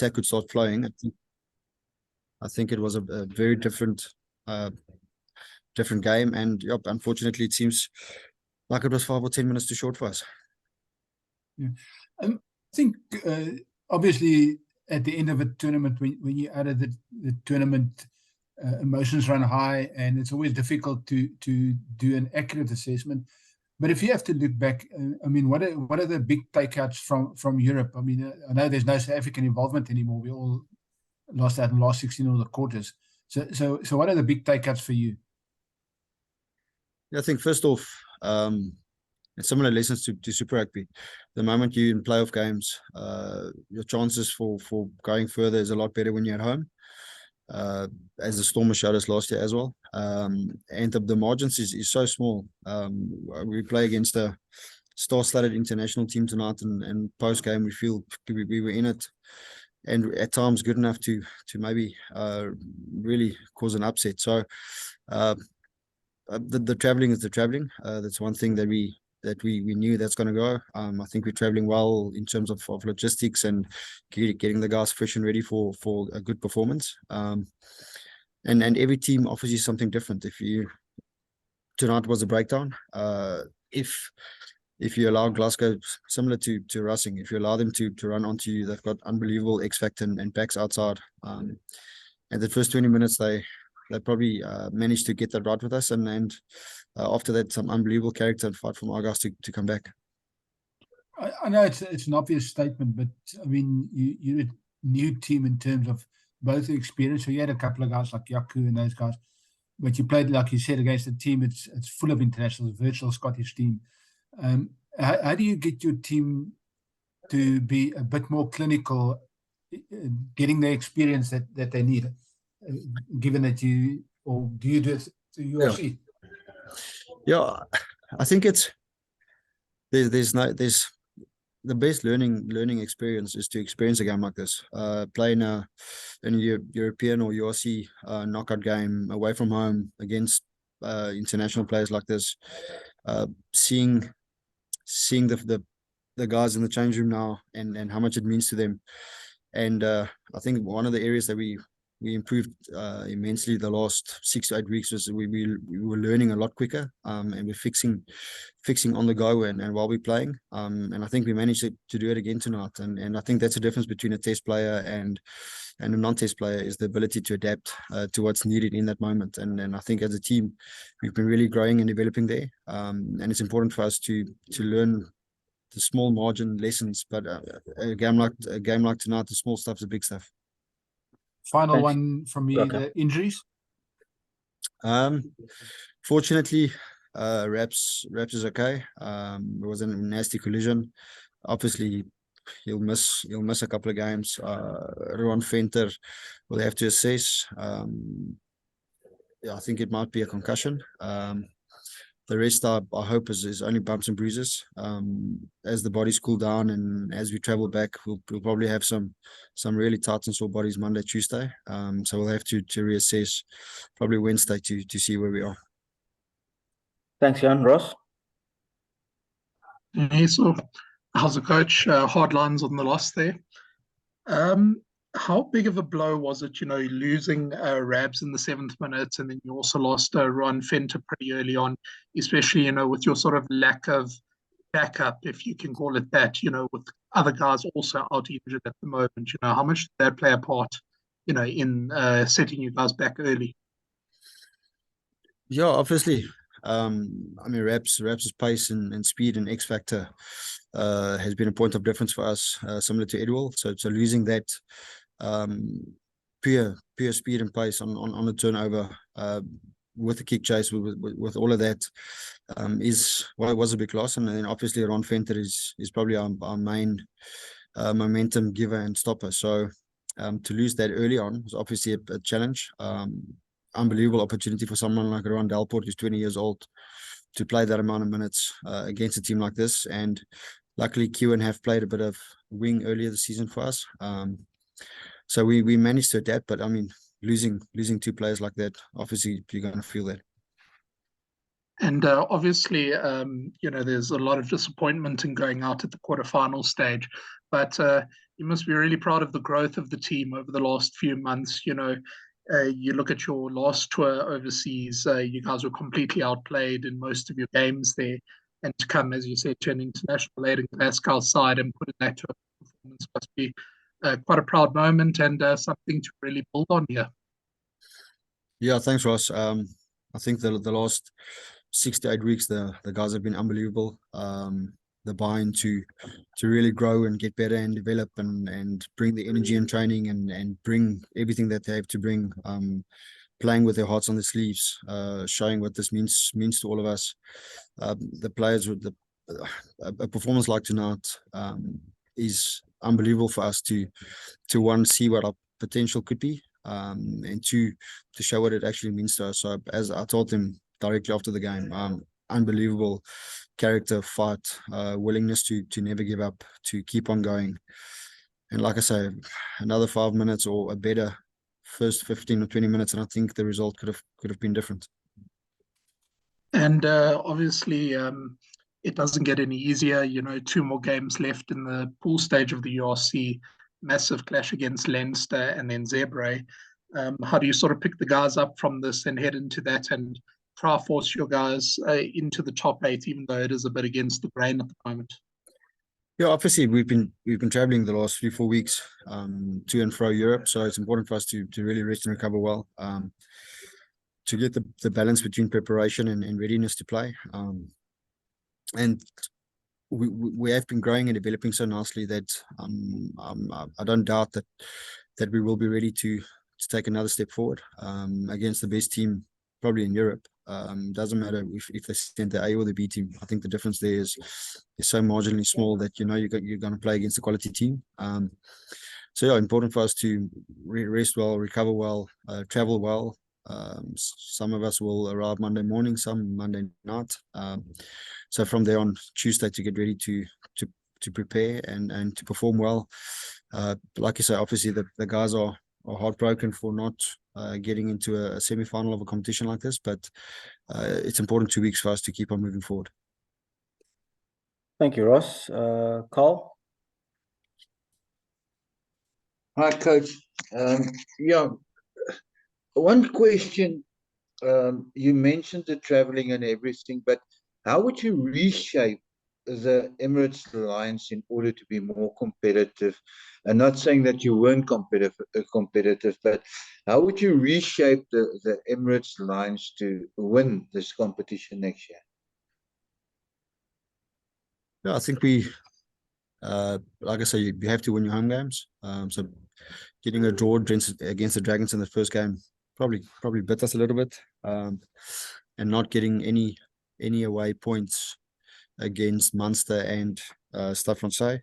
attack could start flowing. I think it was a very different game, and yep, unfortunately, it seems like it was 5 or 10 minutes too short for us. Yeah. I think obviously at the end of a tournament, when you added the tournament, emotions run high, and it's always difficult to do an accurate assessment. But if you have to look back, I mean, what are the big takeouts from Europe? I mean, I know there's no South African involvement anymore. We all lost out in the last 16 of the quarters. So what are the big takeouts for you? Yeah, I think first off, it's similar lessons to Super Rugby. The moment you're in playoff games, your chances for going further is a lot better when you're at home. As the Stormers showed us last year as well. And the margins is so small. We play against a star-studded international team tonight, and post-game we feel we were in it, and at times good enough to maybe really cause an upset. So the traveling is the traveling. That's one thing that we knew that's going to go. I think we're traveling well in terms of logistics and getting the guys fresh and ready for a good performance. And every team offers you something different. Tonight was a breakdown. If you allow Glasgow, similar to Racing, if you allow them to run onto you, they've got unbelievable X-factor and backs outside. And the first 20 minutes, they probably managed to get that right with us, and after that, some unbelievable character and fight from our guys to come back. I know it's an obvious statement, but I mean, you're a new team in terms of both the experience. So you had a couple of guys like Yaku and those guys, but you played, like you said, against a team it's full of internationals, a virtual Scottish team. How do you get your team to be a bit more clinical, getting the experience that they need, given that do you do it to UFC? Yeah, I think there's the best learning experience is to experience a game like this. Playing in a European or URC knockout game away from home against international players like this, seeing the guys in the change room now and how much it means to them. And I think one of the areas that we improved immensely the last 6 to 8 weeks was we were learning a lot quicker, and we're fixing on the go and while we're playing, and I think we managed to do it again tonight, and I think that's the difference between a test player and a non-test player, is the ability to adapt to what's needed in that moment, and I think as a team we've been really growing and developing there, and it's important for us to learn the small margin lessons, but a game like tonight, the small stuff's the big stuff. Final one from me, the injuries. Fortunately, Raps is okay. It was a nasty collision. Obviously, he'll miss a couple of games. Ruan Venter will have to assess. Yeah, I think it might be a concussion. The rest, I hope, is only bumps and bruises. As the bodies cool down and as we travel back, we'll probably have some really tight and sore bodies Monday, Tuesday. So we'll have to reassess probably Wednesday to see where we are. Thanks, Jan. Ross? Yeah, so how's the coach? Hard lines on the loss there. How big of a blow was it, losing Rabs in the 7th minute, and then you also lost Ron Venter pretty early on, especially, with your sort of lack of backup, if you can call it that, with other guys also out injured at the moment, how much did that play a part, in setting you guys back early? Yeah, obviously. I mean, Raps' pace and speed and X factor has been a point of difference for us, similar to Edwell. So losing that pure speed and pace on the turnover with the kick chase, with all of that, was a big loss. And then obviously Ron Venter is probably our main momentum giver and stopper. So to lose that early on was obviously a challenge. Unbelievable opportunity for someone like Rowan Delport, who's 20 years old, to play that amount of minutes against a team like this. And luckily, Kewan have played a bit of wing earlier this season for us. So we managed to adapt. But I mean, losing 2 players like that, obviously you're going to feel that. And obviously, there's a lot of disappointment in going out at the quarterfinal stage. But, you must be really proud of the growth of the team over the last few months. You look at your last tour overseas, you guys were completely outplayed in most of your games there. And to come, as you said, to an international aid in Glasgow side and put that to a performance must be quite a proud moment and something to really build on here. Yeah, thanks, Ross. I think the last 6 to 8 weeks, the guys have been unbelievable. The buy-in to really grow and get better and develop and bring the energy and training and bring everything that they have to bring. Playing with their hearts on their sleeves, showing what this means to all of us. The players with a performance like tonight is unbelievable for us to one, see what our potential could be, and two, to show what it actually means to us. So as I told them directly after the game, unbelievable character, fight, willingness to never give up, to keep on going. And like I say, another 5 minutes or a better first 15 or 20 minutes, and I think the result could have been different. And obviously, it doesn't get any easier. 2 more games left in the pool stage of the URC. Massive clash against Leinster and then Zebre. How do you sort of pick the guys up from this and head into that and try to force your guys into the top 8, even though it is a bit against the grain at the moment? Yeah, obviously we've been traveling the last 3-4 weeks to and fro Europe, so it's important for us to really rest and recover well, to get the balance between preparation and readiness to play. And we have been growing and developing so nicely that I don't doubt that we will be ready to take another step forward against the best team probably in Europe. Doesn't matter if they send the A or the B team. I think the difference there is so marginally small that you're going to play against a quality team. So yeah, important for us to rest well, recover well, travel well. Some of us will arrive Monday morning, some Monday night. So from there on Tuesday to get ready to prepare and to perform well. Like you say, obviously the guys are heartbroken for not getting into a semi-final of a competition like this, but it's important 2 weeks for us to keep on moving forward. Thank you, Ross. Carl? Hi, Coach. Yeah, one question. You mentioned the traveling and everything, but how would you reshape the Emirates Alliance in order to be more competitive? And not saying that you weren't competitive, but how would you reshape the Emirates Alliance to win this competition next year? Yeah, I think we, like I say, you have to win your home games. So getting a draw against the Dragons in the first game probably bit us a little bit, and not getting any away points against Munster and Stade Francais.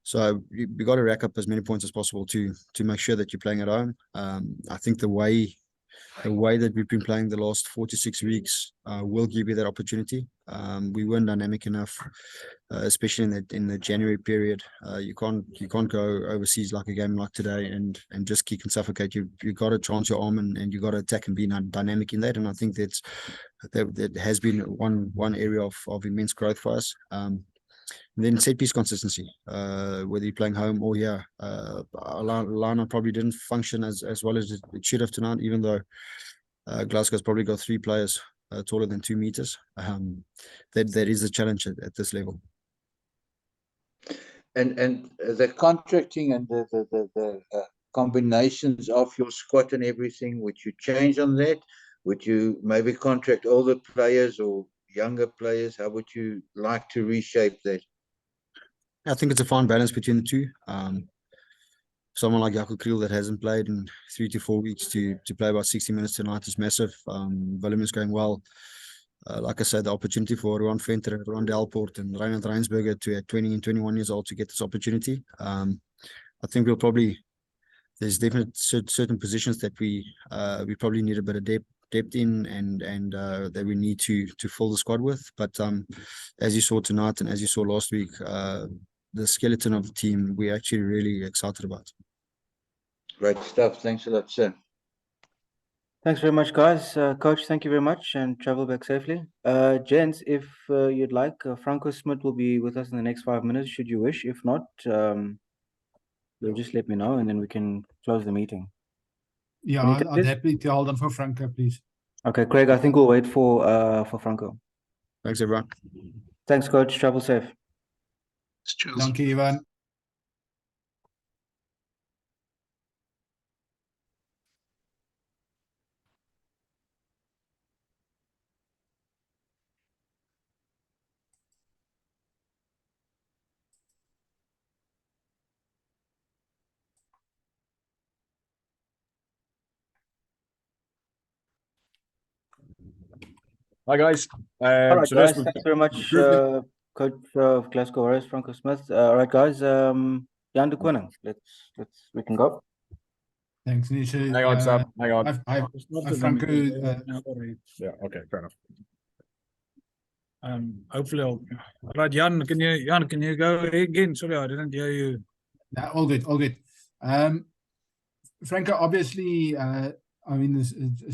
So you got to rack up as many points as possible to make sure that you're playing at home. I think the way that we've been playing the last 4 to 6 weeks will give you that opportunity. We weren't dynamic enough, especially in the January period. You can't go overseas like a game like today and just kick and suffocate. You got to chance your arm and you got to attack and be dynamic in that. And I think that has been one area of immense growth for us. And then set piece consistency, whether you're playing home or here. Our lineup probably didn't function as well as it should have tonight, even though Glasgow's probably got 3 players taller than 2 meters. That is a challenge at this level. And the contracting and the combinations of your squad and everything, would you change on that? Would you maybe contract older players or younger players? How would you like to reshape that? I think it's a fine balance between the two. Someone like Jaco Kriel that hasn't played in 3 to 4 weeks to play about 60 minutes tonight is massive. Willem is going well. Like I said, the opportunity for Rowan Venter, Rowan Delport and Reinhard Reinsberger to at 20 and 21 years old to get this opportunity. I think there's definitely certain positions that we probably need a bit of depth in and that we need to fill the squad with. But as you saw tonight and as you saw last week, the skeleton of the team we're actually really excited about. Great stuff. Thanks a lot, sir. Thanks very much, guys. Coach, thank you very much and travel back safely. Gents, if you'd like, Franco Smith will be with us in the next 5 minutes, should you wish. If not, So just let me know and then we can close the meeting. Yeah, Can you take I'd this? happily to hold on for Franco, please. Okay, Craig, I think we'll wait for Franco. Thanks, everyone. Thanks, coach. Travel safe. Cheers. Dankie, Ivan. Hi guys. All right, So guys. we've Thanks very much, improved it. Coach of Glasgow Warriors, Franco Smith. All right, guys. Jan de Koning. We can go. Thanks, Nisha. Hang on, Sam. Hang on. I've Franco. Yeah, okay, fair enough. Hopefully, right, Jan, can you go again? Sorry, I didn't hear you. Nah, all good, all good. Franco, obviously, I mean, this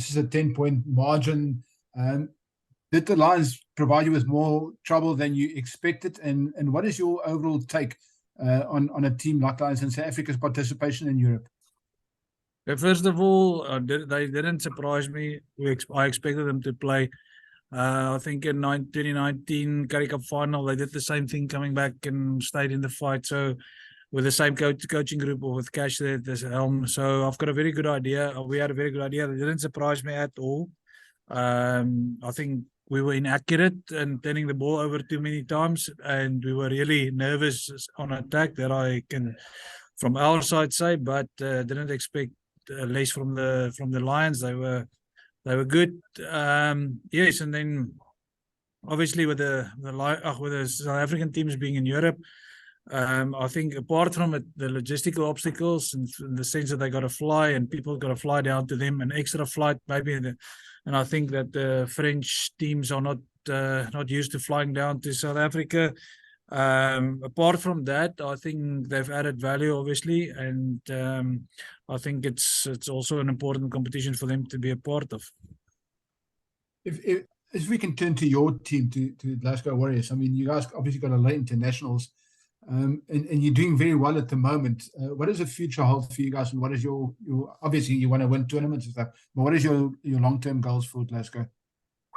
is a 10-point margin. Did the Lions provide you with more trouble than you expected? And what is your overall take on a team like Lions and South Africa's participation in Europe? First of all, they didn't surprise me. I expected them to play. I think in 2019 Currie Cup final, they did the same thing, coming back and stayed in the fight. So with the same coaching group, or with Cash there at the helm. So I've got a very good idea. We had a very good idea. They didn't surprise me at all. I think we were inaccurate and turning the ball over too many times, and we were really nervous on attack, that I can, from our side, say, but didn't expect less from the Lions. They were good. Yes, and then obviously with the South African teams being in Europe, I think apart from it, the logistical obstacles, in the sense that they got to fly and people got to fly down to them, an extra flight maybe, and I think that the French teams are not used to flying down to South Africa. Apart from that, I think they've added value, obviously, and I think it's also an important competition for them to be a part of. If we can turn to your team, to Glasgow Warriors, I mean, you guys obviously got a late internationals, and you're doing very well at the moment. What does the future hold for you guys, and what is your obviously you want to win tournaments and stuff, but what is your long-term goals for Glasgow?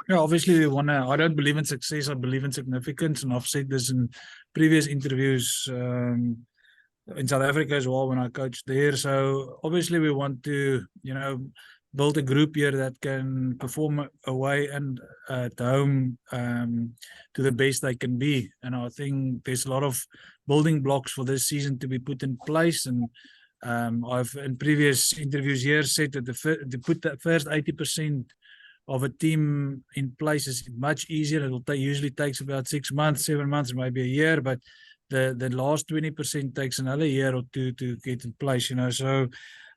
Yeah, obviously we want to. I don't believe in success. I believe in significance, and I've said this in previous interviews in South Africa as well when I coached there. So obviously we want to, build a group here that can perform away and at home to the best they can be. And I think there's a lot of building blocks for this season to be put in place. And I've in previous interviews here said that to put that first 80% of a team in place is much easier. Usually takes about 6 months, 7 months, maybe a year, but the last 20% takes another year or two to get in place, So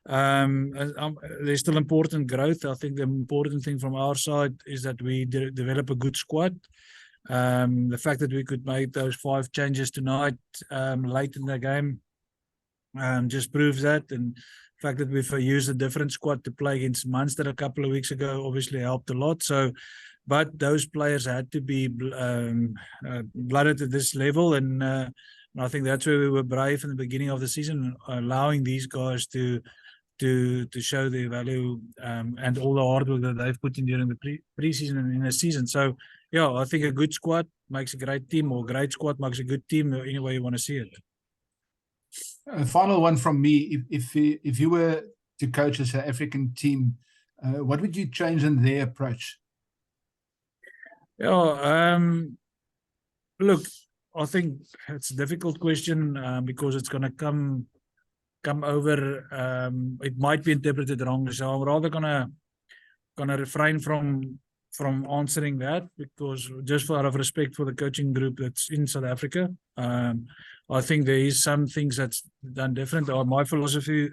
there's still important growth. I think the important thing from our side is that we develop a good squad. The fact that we could make those 5 changes tonight late in the game just proves that, and the fact that we've used a different squad to play against Munster a couple of weeks ago obviously helped a lot. So, but those players had to be blooded at this level, and I think that's where we were brave in the beginning of the season, allowing these guys to show their value and all the hard work that they've put in during the pre-season and in the season. So, yeah, I think a good squad makes a great team, or a great squad makes a good team, any way you want to see it. A final one from me. If you were to coach a South African team, what would you change in their approach? Yeah, look, I think it's a difficult question because it's going to come over. It might be interpreted wrongly, so I'm rather gonna refrain from answering that, because just out of respect for the coaching group that's in South Africa. I think there is some things that's done different. My philosophy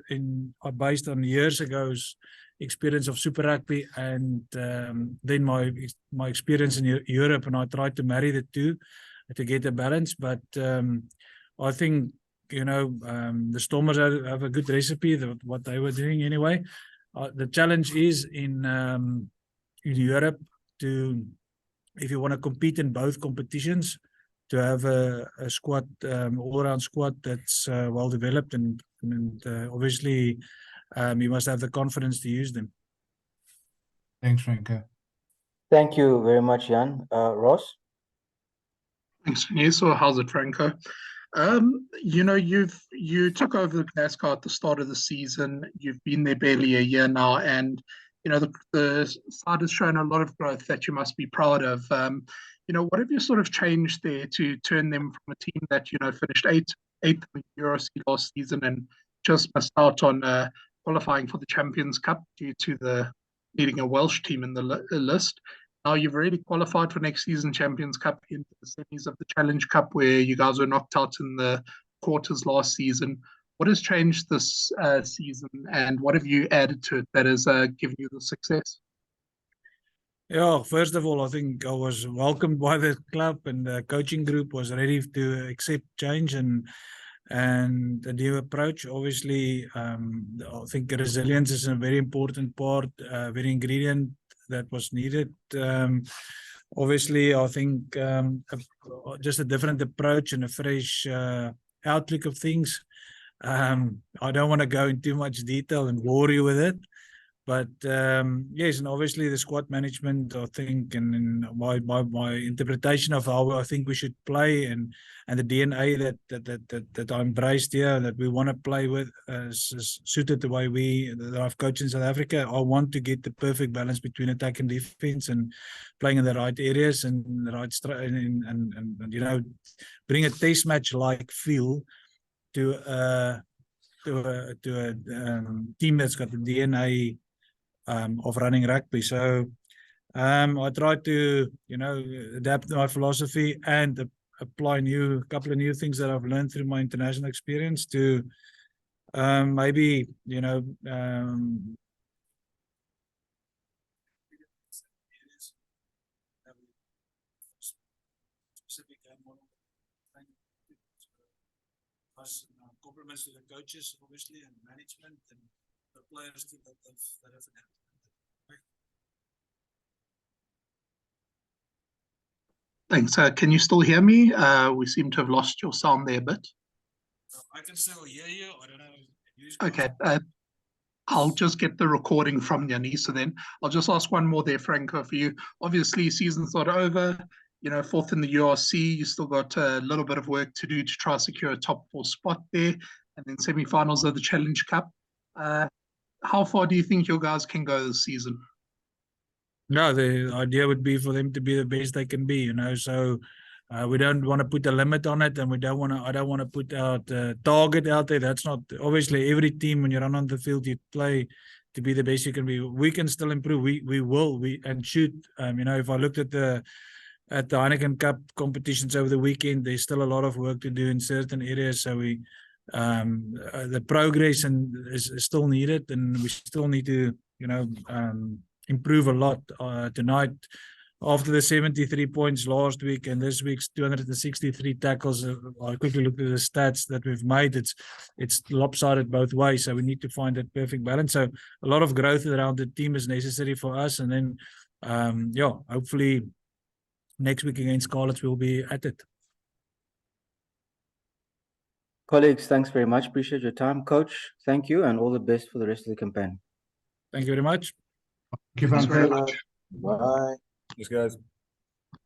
are based on years ago's experience of Super Rugby, and then my experience in Europe, and I tried to marry the two to get a balance. But I think the Stormers have a good recipe, what they were doing anyway. The challenge is in Europe, if you want to compete in both competitions, have a squad, all-round squad that's well developed, and obviously you must have the confidence to use them. Thanks, Franco. Thank you very much, Jan. Ross? Thanks, So how's it, Franco? You took over Glasgow at the start of the season. You've been there barely a year now, and the side has shown a lot of growth that you must be proud of. What have you sort of changed there to turn them from a team that finished eighth in the EuroC last season and just missed out on qualifying for the Champions Cup due to the needing a Welsh team in the list? Now you've already qualified for next season Champions Cup into the semis of the Challenge Cup, where you guys were knocked out in the quarters last season. What has changed this season, and what have you added to it that has given you the success? Yeah, first of all, I think I was welcomed by the club, and the coaching group was ready to accept change and a new approach. Obviously, I think resilience is a very important part, very ingredient that was needed. Obviously, I think just a different approach and a fresh outlook of things. I don't want to go into too much detail and bore you with it, but yes, and obviously the squad management, I think, and my interpretation of how I think we should play, and the DNA that I embraced here, that we want to play with, is suited the way that I've coached in South Africa. I want to get the perfect balance between attack and defense, and playing in the right areas and the right and bring a test match like feel to a team that's got the DNA of running rugby. So I try to adapt my philosophy and apply a couple of new things that I've learned through my international experience to maybe compliments to the coaches, obviously, and management, and the players that have adapted. Thanks. Can you still hear me? We seem to have lost your sound there a bit. I can still hear you. I don't know. Okay. I'll just get the recording from Yanisa then. I'll just ask one more there, Franco, for you. Obviously, season's not over. Fourth in the URC, you still got a little bit of work to do to try to secure a top 4 spot there, and then semi-finals of the Challenge Cup. How far do you think your guys can go this season? No, the idea would be for them to be the best they can be, so we don't want to put a limit on it, and I don't want to put out a target out there. That's not, obviously, every team, when you run on the field, you play to be the best you can be. We can still improve. We will, and should. If I looked at the Heineken Cup competitions over the weekend, there's still a lot of work to do in certain areas. So the progress is still needed, and we still need to, improve a lot. Tonight, after the 73 points last week and this week's 263 tackles, I quickly looked at the stats that we've made. It's lopsided both ways, so we need to find that perfect balance. So a lot of growth around the team is necessary for us, and then hopefully next week against Scarlets we'll be at it. Colleagues, thanks very much. Appreciate your time. Coach, thank you, and all the best for the rest of the campaign. Thank you very much. Thank you, Franco. Thanks very much. Bye. Thanks, guys.